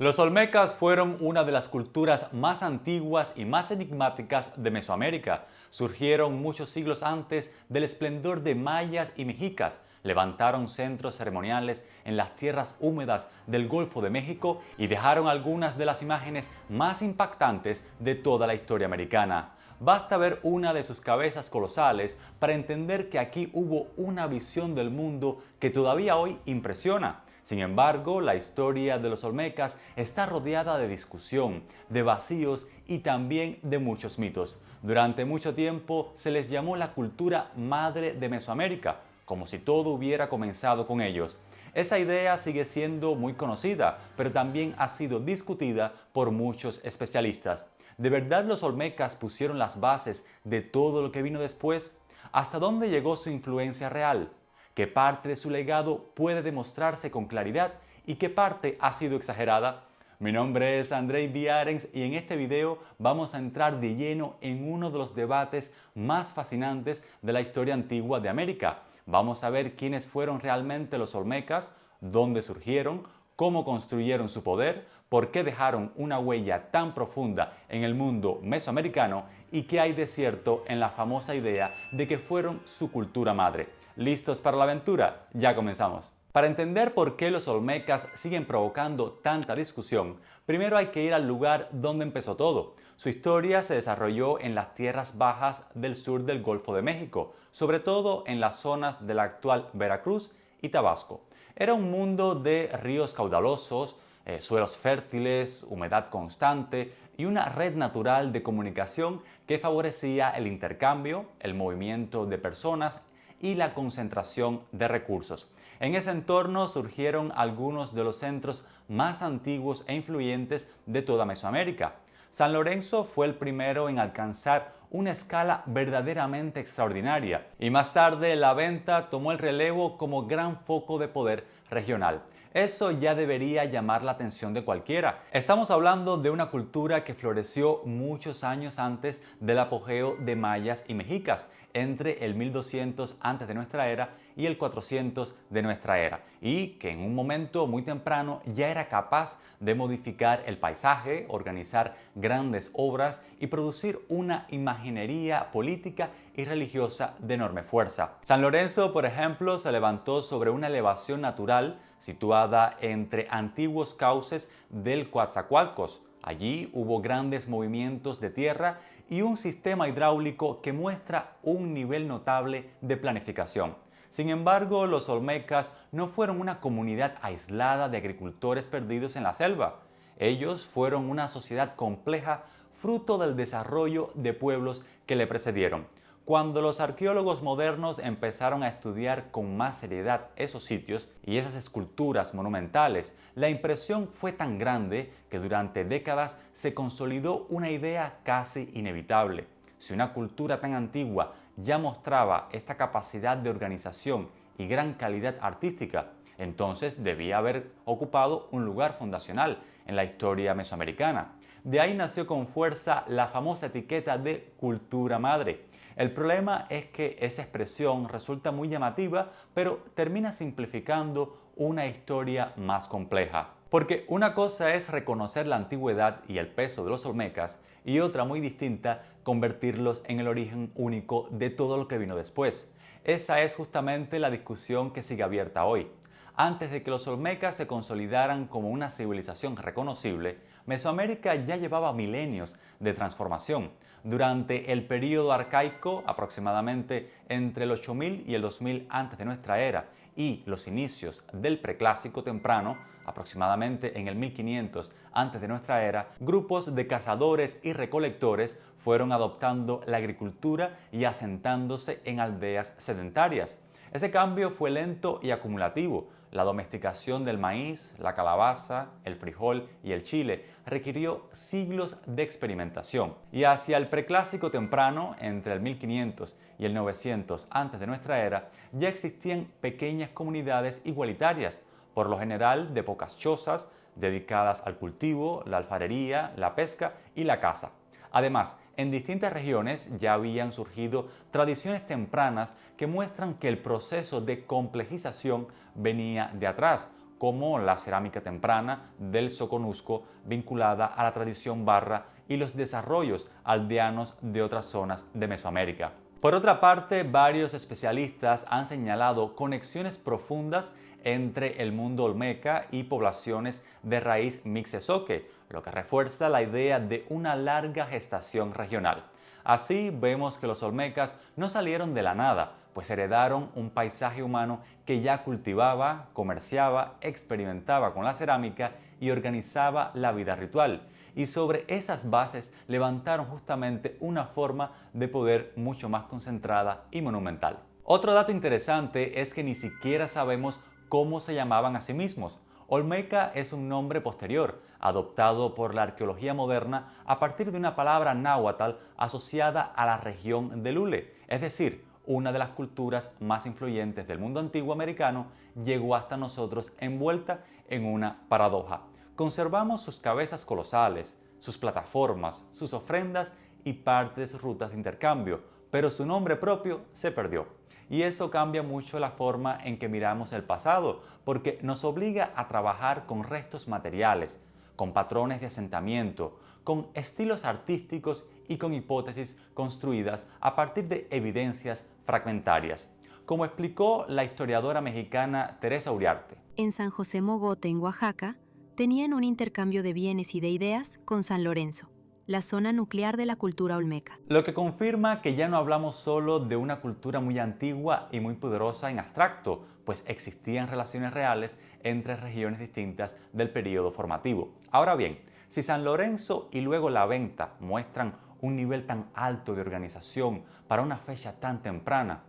Los olmecas fueron una de las culturas más antiguas y más enigmáticas de Mesoamérica. Surgieron muchos siglos antes del esplendor de mayas y mexicas. Levantaron centros ceremoniales en las tierras húmedas del Golfo de México y dejaron algunas de las imágenes más impactantes de toda la historia americana. Basta ver una de sus cabezas colosales para entender que aquí hubo una visión del mundo que todavía hoy impresiona. Sin embargo, la historia de los olmecas está rodeada de discusión, de vacíos y también de muchos mitos. Durante mucho tiempo se les llamó la cultura madre de Mesoamérica, como si todo hubiera comenzado con ellos. Esa idea sigue siendo muy conocida, pero también ha sido discutida por muchos especialistas. ¿De verdad los olmecas pusieron las bases de todo lo que vino después? ¿Hasta dónde llegó su influencia real? ¿Qué parte de su legado puede demostrarse con claridad y qué parte ha sido exagerada? Mi nombre es Andrei Viarens y en este video vamos a entrar de lleno en uno de los debates más fascinantes de la historia antigua de América. Vamos a ver quiénes fueron realmente los olmecas, dónde surgieron, cómo construyeron su poder, por qué dejaron una huella tan profunda en el mundo mesoamericano y qué hay de cierto en la famosa idea de que fueron su cultura madre. ¿Listos para la aventura? Ya comenzamos. Para entender por qué los olmecas siguen provocando tanta discusión, primero hay que ir al lugar donde empezó todo. Su historia se desarrolló en las tierras bajas del sur del Golfo de México, sobre todo en las zonas de la actual Veracruz y Tabasco. Era un mundo de ríos caudalosos, suelos fértiles, humedad constante y una red natural de comunicación que favorecía el intercambio, el movimiento de personas y la concentración de recursos. En ese entorno surgieron algunos de los centros más antiguos e influyentes de toda Mesoamérica. San Lorenzo fue el primero en alcanzar una escala verdaderamente extraordinaria y más tarde la Venta tomó el relevo como gran foco de poder regional. Eso ya debería llamar la atención de cualquiera. Estamos hablando de una cultura que floreció muchos años antes del apogeo de mayas y mexicas, entre el 1200 antes de nuestra era y el 400 de nuestra era, y que en un momento muy temprano ya era capaz de modificar el paisaje, organizar grandes obras y producir una imaginería política y religiosa de enorme fuerza. San Lorenzo, por ejemplo, se levantó sobre una elevación natural situada entre antiguos cauces del Coatzacoalcos. Allí hubo grandes movimientos de tierra y un sistema hidráulico que muestra un nivel notable de planificación. Sin embargo, los olmecas no fueron una comunidad aislada de agricultores perdidos en la selva. Ellos fueron una sociedad compleja fruto del desarrollo de pueblos que le precedieron. Cuando los arqueólogos modernos empezaron a estudiar con más seriedad esos sitios y esas esculturas monumentales, la impresión fue tan grande que durante décadas se consolidó una idea casi inevitable. Si una cultura tan antigua ya mostraba esta capacidad de organización y gran calidad artística, entonces debía haber ocupado un lugar fundacional en la historia mesoamericana. De ahí nació con fuerza la famosa etiqueta de cultura madre. El problema es que esa expresión resulta muy llamativa, pero termina simplificando una historia más compleja. Porque una cosa es reconocer la antigüedad y el peso de los olmecas, y otra muy distinta, convertirlos en el origen único de todo lo que vino después. Esa es justamente la discusión que sigue abierta hoy. Antes de que los olmecas se consolidaran como una civilización reconocible, Mesoamérica ya llevaba milenios de transformación. Durante el período arcaico, aproximadamente entre el 8000 y el 2000 antes de nuestra era, y los inicios del preclásico temprano, aproximadamente en el 1500 antes de nuestra era, grupos de cazadores y recolectores fueron adoptando la agricultura y asentándose en aldeas sedentarias. Ese cambio fue lento y acumulativo. La domesticación del maíz, la calabaza, el frijol y el chile requirió siglos de experimentación. Y hacia el preclásico temprano, entre el 1500 y el 900 antes de nuestra era, ya existían pequeñas comunidades igualitarias, por lo general de pocas chozas, dedicadas al cultivo, la alfarería, la pesca y la caza. Además, en distintas regiones ya habían surgido tradiciones tempranas que muestran que el proceso de complejización venía de atrás, como la cerámica temprana del Soconusco vinculada a la tradición barra y los desarrollos aldeanos de otras zonas de Mesoamérica. Por otra parte, varios especialistas han señalado conexiones profundas entre el mundo olmeca y poblaciones de raíz mixezoque, lo que refuerza la idea de una larga gestación regional. Así vemos que los olmecas no salieron de la nada, pues heredaron un paisaje humano que ya cultivaba, comerciaba, experimentaba con la cerámica y organizaba la vida ritual. Y sobre esas bases levantaron justamente una forma de poder mucho más concentrada y monumental. Otro dato interesante es que ni siquiera sabemos cómo se llamaban a sí mismos. Olmeca es un nombre posterior, adoptado por la arqueología moderna a partir de una palabra náhuatl asociada a la región del Hule, es decir, una de las culturas más influyentes del mundo antiguo americano llegó hasta nosotros envuelta en una paradoja. Conservamos sus cabezas colosales, sus plataformas, sus ofrendas y parte de sus rutas de intercambio, pero su nombre propio se perdió. Y eso cambia mucho la forma en que miramos el pasado, porque nos obliga a trabajar con restos materiales, con patrones de asentamiento, con estilos artísticos y con hipótesis construidas a partir de evidencias fragmentarias. Como explicó la historiadora mexicana Teresa Uriarte. En San José Mogote, en Oaxaca, tenían un intercambio de bienes y de ideas con San Lorenzo, la zona nuclear de la cultura olmeca. Lo que confirma que ya no hablamos solo de una cultura muy antigua y muy poderosa en abstracto, pues existían relaciones reales entre regiones distintas del periodo formativo. Ahora bien, si San Lorenzo y luego la Venta muestran un nivel tan alto de organización para una fecha tan temprana,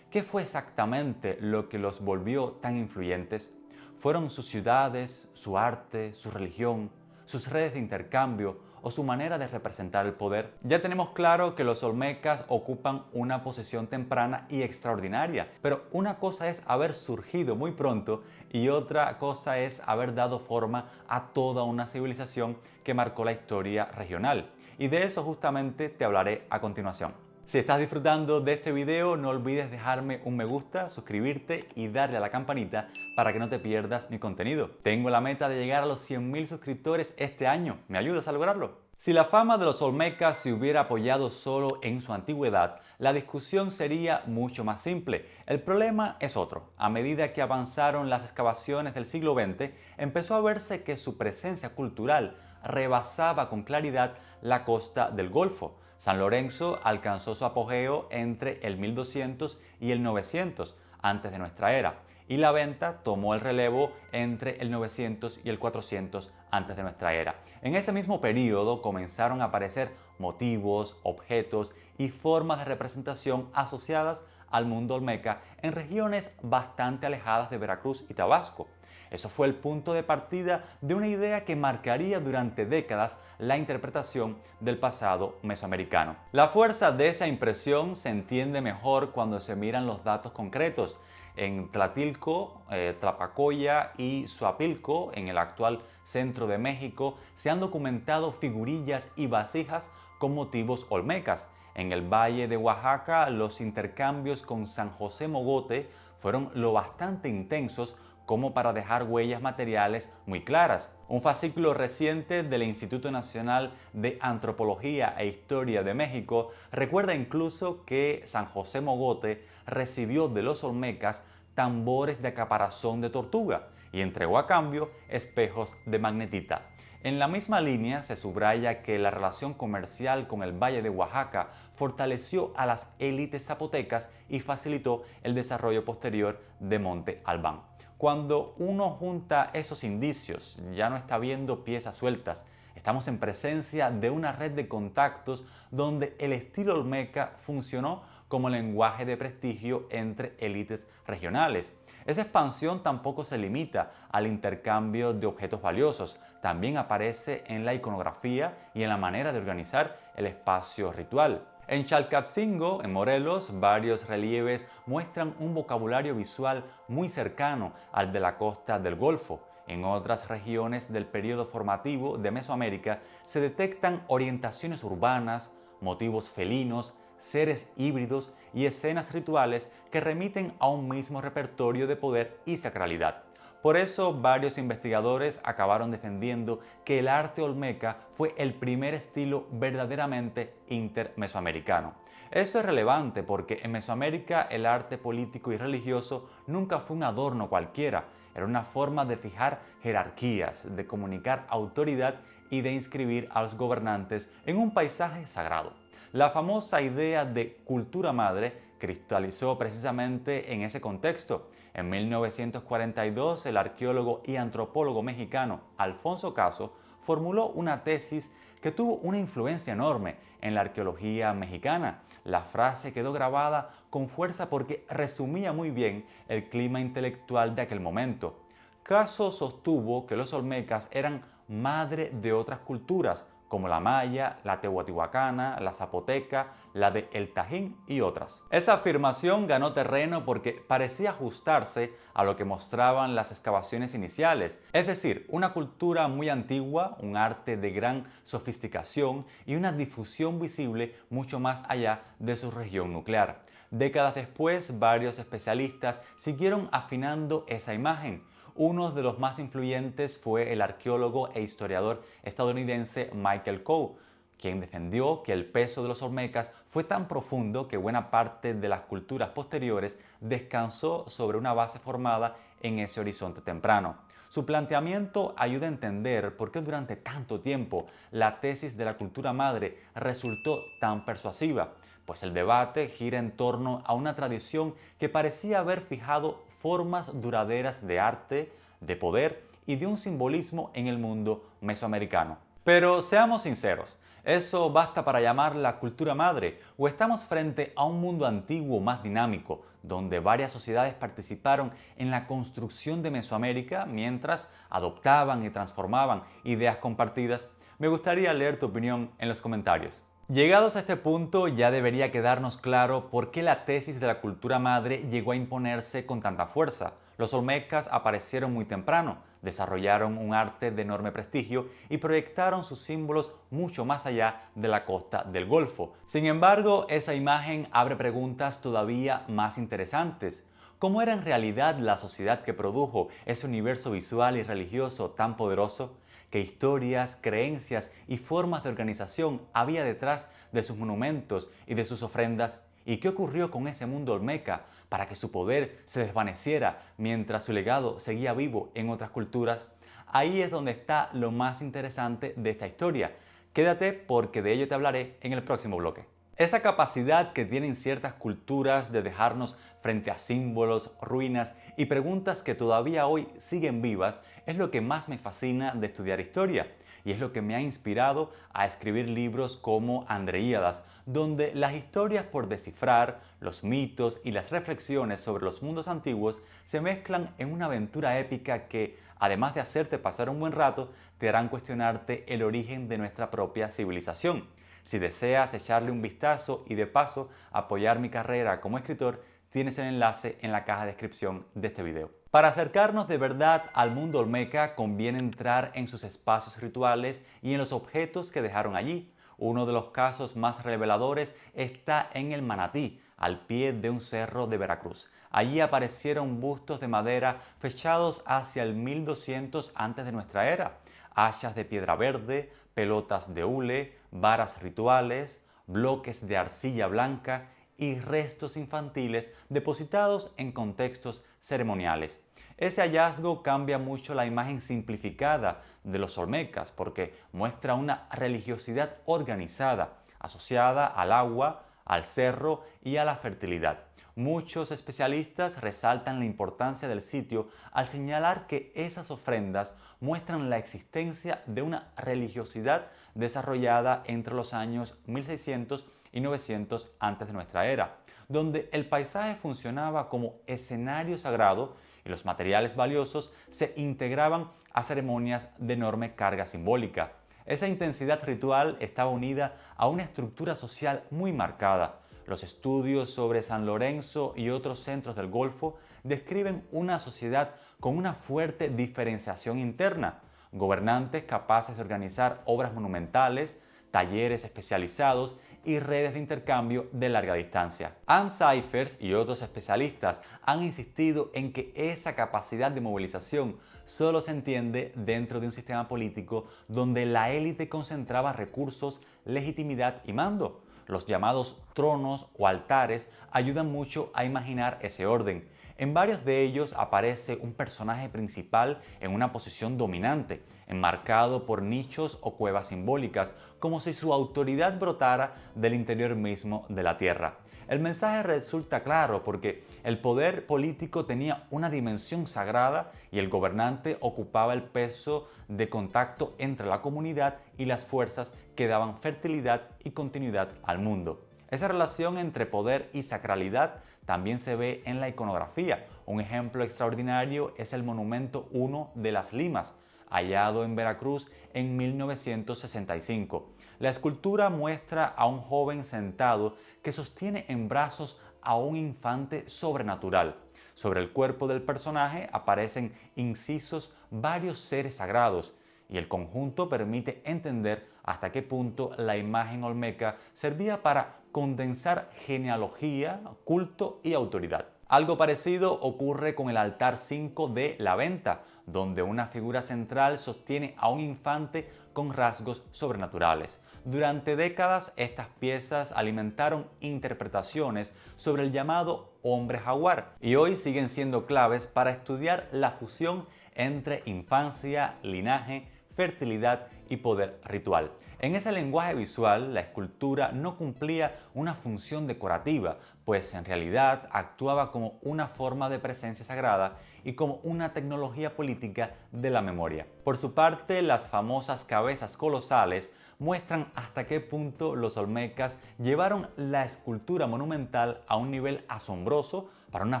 ¿qué fue exactamente lo que los volvió tan influyentes? ¿Fueron sus ciudades, su arte, su religión, sus redes de intercambio o su manera de representar el poder? Ya tenemos claro que los olmecas ocupan una posición temprana y extraordinaria, pero una cosa es haber surgido muy pronto y otra cosa es haber dado forma a toda una civilización que marcó la historia regional. Y de eso justamente te hablaré a continuación. Si estás disfrutando de este video, no olvides dejarme un me gusta, suscribirte y darle a la campanita para que no te pierdas mi contenido. Tengo la meta de llegar a los 100.000 suscriptores este año. ¿Me ayudas a lograrlo? Si la fama de los olmecas se hubiera apoyado solo en su antigüedad, la discusión sería mucho más simple. El problema es otro. A medida que avanzaron las excavaciones del siglo XX, empezó a verse que su presencia cultural rebasaba con claridad la costa del Golfo. San Lorenzo alcanzó su apogeo entre el 1200 y el 900 antes de nuestra era, y la Venta tomó el relevo entre el 900 y el 400 antes de nuestra era. En ese mismo periodo comenzaron a aparecer motivos, objetos y formas de representación asociadas al mundo olmeca en regiones bastante alejadas de Veracruz y Tabasco. Eso fue el punto de partida de una idea que marcaría durante décadas la interpretación del pasado mesoamericano. La fuerza de esa impresión se entiende mejor cuando se miran los datos concretos. En Tlatilco, Tlapacoya y Suapilco, en el actual centro de México, se han documentado figurillas y vasijas con motivos olmecas. En el Valle de Oaxaca, los intercambios con San José Mogote fueron lo bastante intensos como para dejar huellas materiales muy claras. Un fascículo reciente del Instituto Nacional de Antropología e Historia de México recuerda incluso que San José Mogote recibió de los olmecas tambores de caparazón de tortuga y entregó a cambio espejos de magnetita. En la misma línea se subraya que la relación comercial con el Valle de Oaxaca fortaleció a las élites zapotecas y facilitó el desarrollo posterior de Monte Albán. Cuando uno junta esos indicios, ya no está viendo piezas sueltas. Estamos en presencia de una red de contactos donde el estilo olmeca funcionó como lenguaje de prestigio entre élites regionales. Esa expansión tampoco se limita al intercambio de objetos valiosos, también aparece en la iconografía y en la manera de organizar el espacio ritual. En Chalcatzingo, en Morelos, varios relieves muestran un vocabulario visual muy cercano al de la costa del Golfo. En otras regiones del periodo formativo de Mesoamérica se detectan orientaciones urbanas, motivos felinos, seres híbridos y escenas rituales que remiten a un mismo repertorio de poder y sacralidad. Por eso varios investigadores acabaron defendiendo que el arte olmeca fue el primer estilo verdaderamente intermesoamericano. Esto es relevante porque en Mesoamérica el arte político y religioso nunca fue un adorno cualquiera, era una forma de fijar jerarquías, de comunicar autoridad y de inscribir a los gobernantes en un paisaje sagrado. La famosa idea de cultura madre cristalizó precisamente en ese contexto. En 1942, el arqueólogo y antropólogo mexicano Alfonso Caso formuló una tesis que tuvo una influencia enorme en la arqueología mexicana. La frase quedó grabada con fuerza porque resumía muy bien el clima intelectual de aquel momento. Caso sostuvo que los olmecas eran madre de otras culturas, como la maya, la teotihuacana, la zapoteca, la de El Tajín y otras. Esa afirmación ganó terreno porque parecía ajustarse a lo que mostraban las excavaciones iniciales, es decir, una cultura muy antigua, un arte de gran sofisticación y una difusión visible mucho más allá de su región nuclear. Décadas después, varios especialistas siguieron afinando esa imagen. Uno de los más influyentes fue el arqueólogo e historiador estadounidense Michael Coe, quien defendió que el peso de los olmecas fue tan profundo que buena parte de las culturas posteriores descansó sobre una base formada en ese horizonte temprano. Su planteamiento ayuda a entender por qué durante tanto tiempo la tesis de la cultura madre resultó tan persuasiva, pues el debate gira en torno a una tradición que parecía haber fijado formas duraderas de arte, de poder y de un simbolismo en el mundo mesoamericano. Pero seamos sinceros, ¿eso basta para llamarla cultura madre? ¿O estamos frente a un mundo antiguo más dinámico, donde varias sociedades participaron en la construcción de Mesoamérica mientras adoptaban y transformaban ideas compartidas? Me gustaría leer tu opinión en los comentarios. Llegados a este punto, ya debería quedarnos claro por qué la tesis de la cultura madre llegó a imponerse con tanta fuerza. Los olmecas aparecieron muy temprano, desarrollaron un arte de enorme prestigio y proyectaron sus símbolos mucho más allá de la costa del Golfo. Sin embargo, esa imagen abre preguntas todavía más interesantes. ¿Cómo era en realidad la sociedad que produjo ese universo visual y religioso tan poderoso? ¿Qué historias, creencias y formas de organización había detrás de sus monumentos y de sus ofrendas? ¿Y qué ocurrió con ese mundo olmeca para que su poder se desvaneciera mientras su legado seguía vivo en otras culturas? Ahí es donde está lo más interesante de esta historia. Quédate porque de ello te hablaré en el próximo bloque. Esa capacidad que tienen ciertas culturas de dejarnos frente a símbolos, ruinas y preguntas que todavía hoy siguen vivas es lo que más me fascina de estudiar historia y es lo que me ha inspirado a escribir libros como Andreíadas, donde las historias por descifrar, los mitos y las reflexiones sobre los mundos antiguos se mezclan en una aventura épica que, además de hacerte pasar un buen rato, te harán cuestionarte el origen de nuestra propia civilización. Si deseas echarle un vistazo y de paso apoyar mi carrera como escritor, tienes el enlace en la caja de descripción de este video. Para acercarnos de verdad al mundo olmeca conviene entrar en sus espacios rituales y en los objetos que dejaron allí. Uno de los casos más reveladores está en el Manatí, al pie de un cerro de Veracruz. Allí aparecieron bustos de madera fechados hacia el 1200 antes de nuestra era, hachas de piedra verde, pelotas de hule, varas rituales, bloques de arcilla blanca y restos infantiles depositados en contextos ceremoniales. Ese hallazgo cambia mucho la imagen simplificada de los olmecas porque muestra una religiosidad organizada, asociada al agua, al cerro y a la fertilidad. Muchos especialistas resaltan la importancia del sitio al señalar que esas ofrendas muestran la existencia de una religiosidad desarrollada entre los años 1600 y 900 antes de nuestra era, donde el paisaje funcionaba como escenario sagrado y los materiales valiosos se integraban a ceremonias de enorme carga simbólica. Esa intensidad ritual estaba unida a una estructura social muy marcada. Los estudios sobre San Lorenzo y otros centros del Golfo describen una sociedad con una fuerte diferenciación interna, gobernantes capaces de organizar obras monumentales, talleres especializados y redes de intercambio de larga distancia. Ann Cyphers y otros especialistas han insistido en que esa capacidad de movilización solo se entiende dentro de un sistema político donde la élite concentraba recursos, legitimidad y mando. Los llamados tronos o altares ayudan mucho a imaginar ese orden. En varios de ellos aparece un personaje principal en una posición dominante, enmarcado por nichos o cuevas simbólicas, como si su autoridad brotara del interior mismo de la tierra. El mensaje resulta claro porque el poder político tenía una dimensión sagrada y el gobernante ocupaba el peso de contacto entre la comunidad y las fuerzas que daban fertilidad y continuidad al mundo. Esa relación entre poder y sacralidad también se ve en la iconografía. Un ejemplo extraordinario es el monumento 1 de las Limas, hallado en Veracruz en 1965. La escultura muestra a un joven sentado que sostiene en brazos a un infante sobrenatural. Sobre el cuerpo del personaje aparecen incisos varios seres sagrados y el conjunto permite entender hasta qué punto la imagen olmeca servía para condensar genealogía, culto y autoridad. Algo parecido ocurre con el altar 5 de La Venta, donde una figura central sostiene a un infante con rasgos sobrenaturales. Durante décadas, estas piezas alimentaron interpretaciones sobre el llamado hombre jaguar y hoy siguen siendo claves para estudiar la fusión entre infancia, linaje, fertilidad y poder ritual. En ese lenguaje visual, la escultura no cumplía una función decorativa, pues en realidad actuaba como una forma de presencia sagrada y como una tecnología política de la memoria. Por su parte, las famosas cabezas colosales muestran hasta qué punto los olmecas llevaron la escultura monumental a un nivel asombroso para una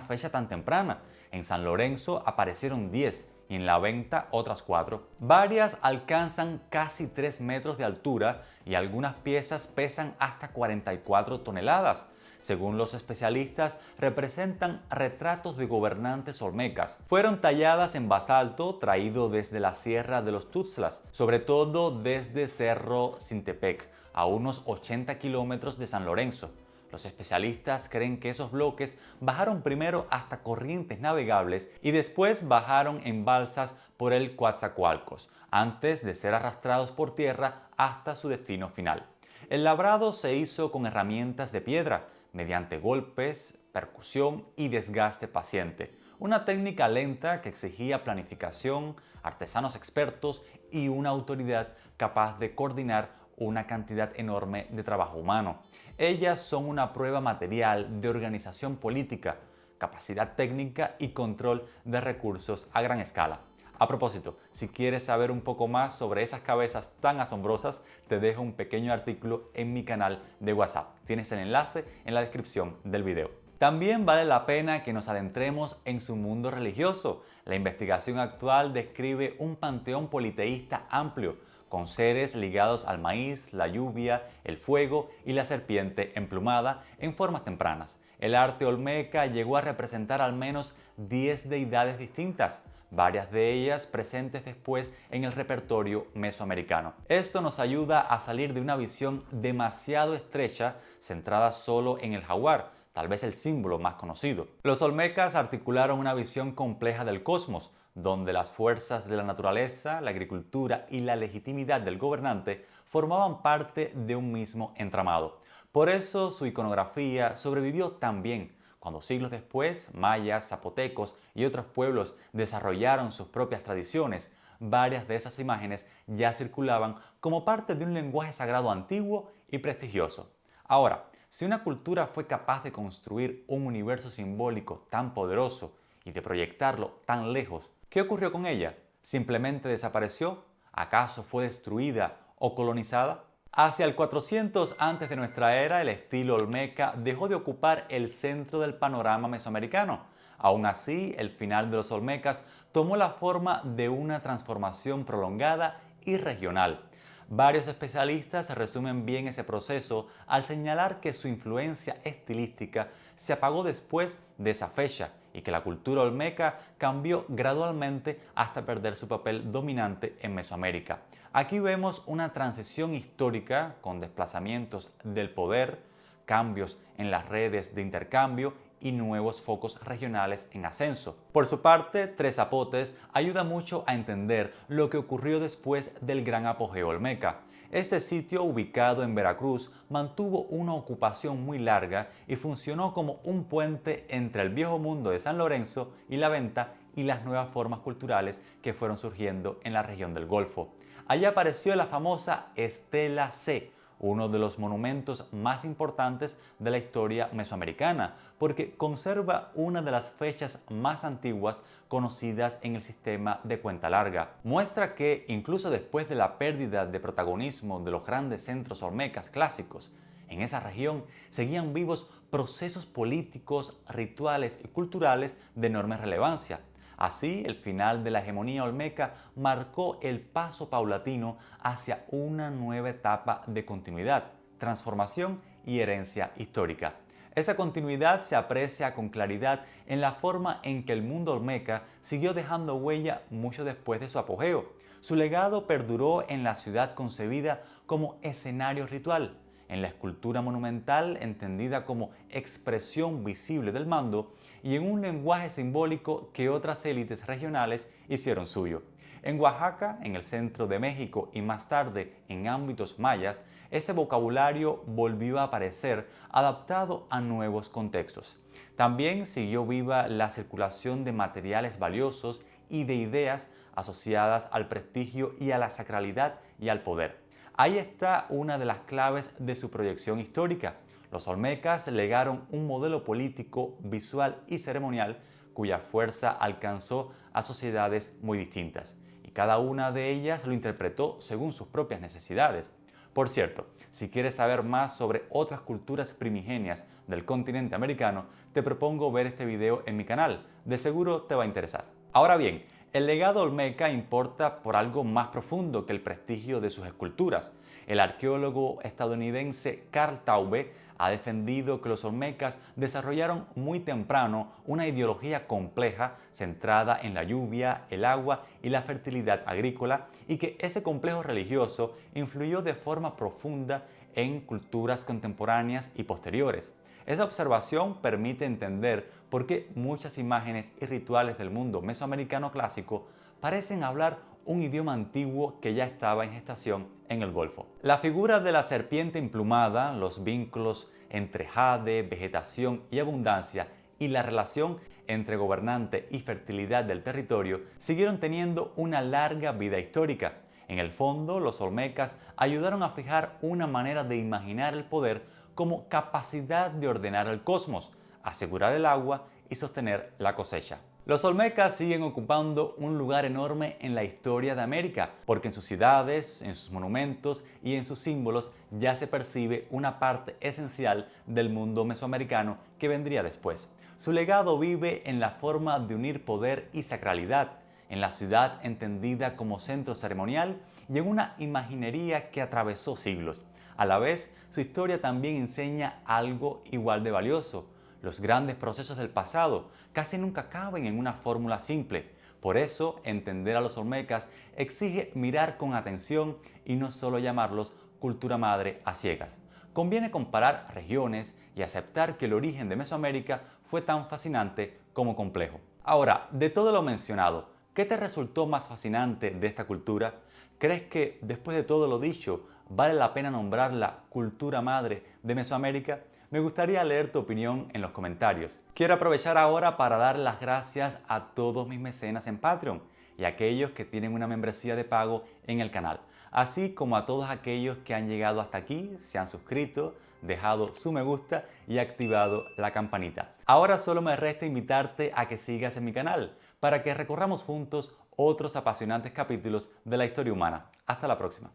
fecha tan temprana. En San Lorenzo aparecieron 10 y en La Venta otras 4. Varias alcanzan casi 3 metros de altura y algunas piezas pesan hasta 44 toneladas. Según los especialistas, representan retratos de gobernantes olmecas. Fueron talladas en basalto traído desde la Sierra de los Tuxtlas, sobre todo desde Cerro Sintepec, a unos 80 kilómetros de San Lorenzo. Los especialistas creen que esos bloques bajaron primero hasta corrientes navegables y después bajaron en balsas por el Coatzacoalcos, antes de ser arrastrados por tierra hasta su destino final. El labrado se hizo con herramientas de piedra, mediante golpes, percusión y desgaste paciente. Una técnica lenta que exigía planificación, artesanos expertos y una autoridad capaz de coordinar una cantidad enorme de trabajo humano. Ellas son una prueba material de organización política, capacidad técnica y control de recursos a gran escala. A propósito, si quieres saber un poco más sobre esas cabezas tan asombrosas, te dejo un pequeño artículo en mi canal de WhatsApp. Tienes el enlace en la descripción del video. También vale la pena que nos adentremos en su mundo religioso. La investigación actual describe un panteón politeísta amplio, con seres ligados al maíz, la lluvia, el fuego y la serpiente emplumada en formas tempranas. El arte olmeca llegó a representar al menos 10 deidades distintas, varias de ellas presentes después en el repertorio mesoamericano. Esto nos ayuda a salir de una visión demasiado estrecha, centrada solo en el jaguar, tal vez el símbolo más conocido. Los olmecas articularon una visión compleja del cosmos, donde las fuerzas de la naturaleza, la agricultura y la legitimidad del gobernante formaban parte de un mismo entramado. Por eso su iconografía sobrevivió tan bien. Cuando siglos después, mayas, zapotecos y otros pueblos desarrollaron sus propias tradiciones, varias de esas imágenes ya circulaban como parte de un lenguaje sagrado antiguo y prestigioso. Ahora, si una cultura fue capaz de construir un universo simbólico tan poderoso y de proyectarlo tan lejos, ¿qué ocurrió con ella? ¿Simplemente desapareció? ¿Acaso fue destruida o colonizada? Hacia el 400 antes de nuestra era, el estilo olmeca dejó de ocupar el centro del panorama mesoamericano. Aún así, el final de los olmecas tomó la forma de una transformación prolongada y regional. Varios especialistas resumen bien ese proceso al señalar que su influencia estilística se apagó después de esa fecha y que la cultura olmeca cambió gradualmente hasta perder su papel dominante en Mesoamérica. Aquí vemos una transición histórica con desplazamientos del poder, cambios en las redes de intercambio y nuevos focos regionales en ascenso. Por su parte, Tres Zapotes ayuda mucho a entender lo que ocurrió después del gran apogeo olmeca. Este sitio, ubicado en Veracruz, mantuvo una ocupación muy larga y funcionó como un puente entre el viejo mundo de San Lorenzo y la venta y las nuevas formas culturales que fueron surgiendo en la región del Golfo. Allí apareció la famosa Estela C, uno de los monumentos más importantes de la historia mesoamericana, porque conserva una de las fechas más antiguas conocidas en el sistema de cuenta larga. Muestra que, incluso después de la pérdida de protagonismo de los grandes centros olmecas clásicos, en esa región seguían vivos procesos políticos, rituales y culturales de enorme relevancia. Así, el final de la hegemonía olmeca marcó el paso paulatino hacia una nueva etapa de continuidad, transformación y herencia histórica. Esa continuidad se aprecia con claridad en la forma en que el mundo olmeca siguió dejando huella mucho después de su apogeo. Su legado perduró en la ciudad concebida como escenario ritual, en la escultura monumental entendida como expresión visible del mando y en un lenguaje simbólico que otras élites regionales hicieron suyo. En Oaxaca, en el centro de México y más tarde en ámbitos mayas, ese vocabulario volvió a aparecer adaptado a nuevos contextos. También siguió viva la circulación de materiales valiosos y de ideas asociadas al prestigio y a la sacralidad y al poder. Ahí está una de las claves de su proyección histórica. Los olmecas legaron un modelo político, visual y ceremonial cuya fuerza alcanzó a sociedades muy distintas, y cada una de ellas lo interpretó según sus propias necesidades. Por cierto, si quieres saber más sobre otras culturas primigenias del continente americano, te propongo ver este video en mi canal, de seguro te va a interesar. Ahora bien, el legado olmeca importa por algo más profundo que el prestigio de sus esculturas. El arqueólogo estadounidense Carl Taube ha defendido que los olmecas desarrollaron muy temprano una ideología compleja centrada en la lluvia, el agua y la fertilidad agrícola, y que ese complejo religioso influyó de forma profunda en culturas contemporáneas y posteriores. Esa observación permite entender por qué muchas imágenes y rituales del mundo mesoamericano clásico parecen hablar un idioma antiguo que ya estaba en gestación en el Golfo. La figura de la serpiente emplumada, los vínculos entre jade, vegetación y abundancia y la relación entre gobernante y fertilidad del territorio siguieron teniendo una larga vida histórica. En el fondo, los olmecas ayudaron a fijar una manera de imaginar el poder como capacidad de ordenar el cosmos, asegurar el agua y sostener la cosecha. Los olmecas siguen ocupando un lugar enorme en la historia de América, porque en sus ciudades, en sus monumentos y en sus símbolos ya se percibe una parte esencial del mundo mesoamericano que vendría después. Su legado vive en la forma de unir poder y sacralidad, en la ciudad entendida como centro ceremonial y en una imaginería que atravesó siglos. A la vez, su historia también enseña algo igual de valioso. Los grandes procesos del pasado casi nunca caben en una fórmula simple. Por eso, entender a los olmecas exige mirar con atención y no solo llamarlos cultura madre a ciegas. Conviene comparar regiones y aceptar que el origen de Mesoamérica fue tan fascinante como complejo. Ahora, de todo lo mencionado, ¿qué te resultó más fascinante de esta cultura? ¿Crees que, después de todo lo dicho, vale la pena nombrarla cultura madre de Mesoamérica? Me gustaría leer tu opinión en los comentarios. Quiero aprovechar ahora para dar las gracias a todos mis mecenas en Patreon y a aquellos que tienen una membresía de pago en el canal, así como a todos aquellos que han llegado hasta aquí, se han suscrito, dejado su me gusta y activado la campanita. Ahora solo me resta invitarte a que sigas en mi canal para que recorramos juntos otros apasionantes capítulos de la historia humana. Hasta la próxima.